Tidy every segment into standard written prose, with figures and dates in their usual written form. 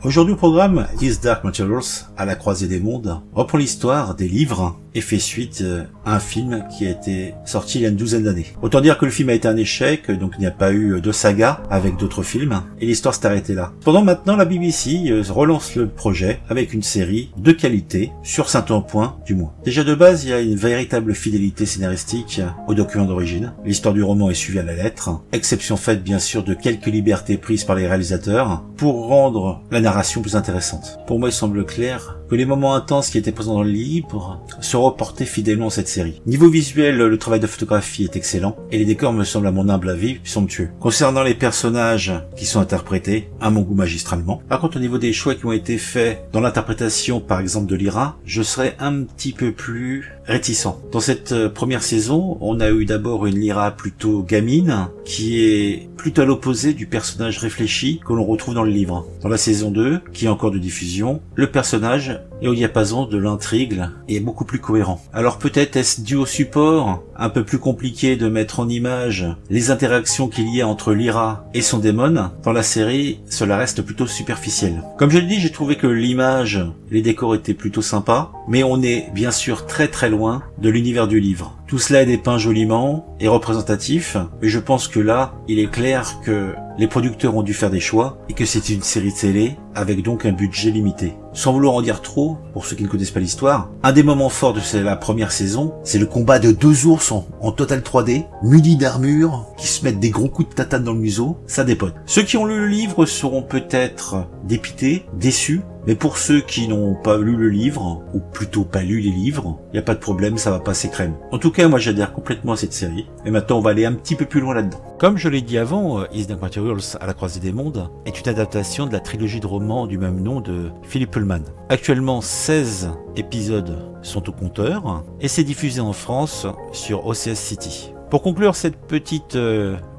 Aujourd'hui au programme, His Dark Materials, à la croisée des mondes, reprend l'histoire des livres et fait suite à un film qui a été sorti il y a une douzaine d'années. Autant dire que le film a été un échec, donc il n'y a pas eu de saga avec d'autres films, et l'histoire s'est arrêtée là. Cependant maintenant, la BBC relance le projet avec une série de qualité, sur certains points du moins. Déjà de base, il y a une véritable fidélité scénaristique au document d'origine. L'histoire du roman est suivie à la lettre, exception faite bien sûr de quelques libertés prises par les réalisateurs pour rendre la narration plus intéressante. Pour moi, il semble clair que les moments intenses qui étaient présents dans le livre se reportaient fidèlement à cette série. Niveau visuel, le travail de photographie est excellent et les décors me semblent à mon humble avis somptueux. Concernant les personnages qui sont interprétés, à mon goût magistralement. Par contre, au niveau des choix qui ont été faits dans l'interprétation par exemple de Lyra, je serais un petit peu plus réticent. Dans cette première saison, on a eu d'abord une Lyra plutôt gamine qui est plutôt à l'opposé du personnage réfléchi que l'on retrouve dans le livre. Dans la saison 2, qui est encore de diffusion, le personnage est au diapason de l'intrigue et est beaucoup plus cohérent. Alors peut-être est-ce dû au support, un peu plus compliqué de mettre en image les interactions qu'il y a entre Lyra et son démon. Dans la série, cela reste plutôt superficiel. Comme je l'ai dit, j'ai trouvé que l'image, les décors étaient plutôt sympas, mais on est bien sûr très loin de l'univers du livre. Tout cela est dépeint joliment et représentatif, mais je pense que là, il est clair que les producteurs ont dû faire des choix et que c'est une série télé avec donc un budget limité. Sans vouloir en dire trop, pour ceux qui ne connaissent pas l'histoire, un des moments forts de la première saison, c'est le combat de deux ours en total 3D, munis d'armure, qui se mettent des gros coups de tatane dans le museau, ça dépote. Ceux qui ont lu le livre seront peut-être dépités, déçus, mais pour ceux qui n'ont pas lu le livre, ou plutôt pas lu les livres, il n'y a pas de problème, ça va passer crème. En tout cas, moi j'adhère complètement à cette série, et maintenant on va aller un petit peu plus loin là-dedans. Comme je l'ai dit avant, His Dark Materials à la croisée des mondes est une adaptation de la trilogie de romans du même nom de Philip Pullman. Actuellement, 16 épisodes sont au compteur, et c'est diffusé en France sur OCS City. Pour conclure cette petite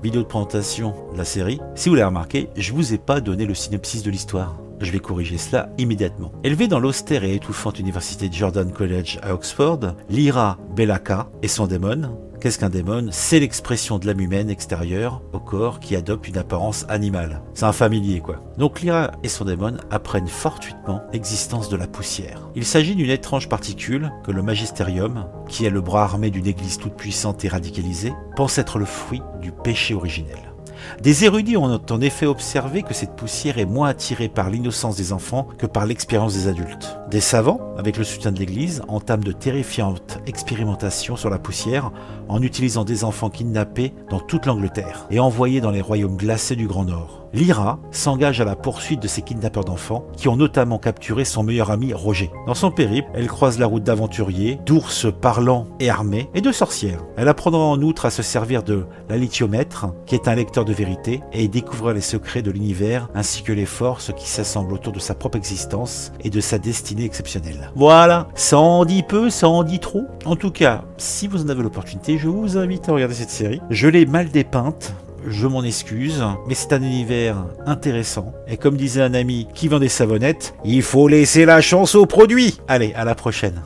vidéo de présentation de la série, si vous l'avez remarqué, je vous ai pas donné le synopsis de l'histoire. Je vais corriger cela immédiatement. Élevée dans l'austère et étouffante université de Jordan College à Oxford, Lyra Belaka et son démon. Qu'est-ce qu'un démon? C'est l'expression de l'âme humaine extérieure au corps qui adopte une apparence animale. C'est un familier quoi. Donc Lyra et son démon apprennent fortuitement l'existence de la poussière. Il s'agit d'une étrange particule que le magisterium, qui est le bras armé d'une église toute puissante et radicalisée, pense être le fruit du péché originel. Des érudits ont en effet observé que cette poussière est moins attirée par l'innocence des enfants que par l'expérience des adultes. Des savants, avec le soutien de l'Église, entament de terrifiantes expérimentations sur la poussière en utilisant des enfants kidnappés dans toute l'Angleterre et envoyés dans les royaumes glacés du Grand Nord. Lyra s'engage à la poursuite de ces kidnappeurs d'enfants qui ont notamment capturé son meilleur ami Roger. Dans son périple, elle croise la route d'aventuriers, d'ours parlants et armés et de sorcières. Elle apprendra en outre à se servir de la lithiomètre, qui est un lecteur de vérité, et découvrira les secrets de l'univers ainsi que les forces qui s'assemblent autour de sa propre existence et de sa destinée exceptionnelle. Voilà, ça en dit peu, ça en dit trop. En tout cas, si vous en avez l'opportunité, je vous invite à regarder cette série. Je l'ai mal dépeinte. Je m'en excuse, mais c'est un univers intéressant. Et comme disait un ami qui vend des savonnettes, il faut laisser la chance au produit. Allez, à la prochaine.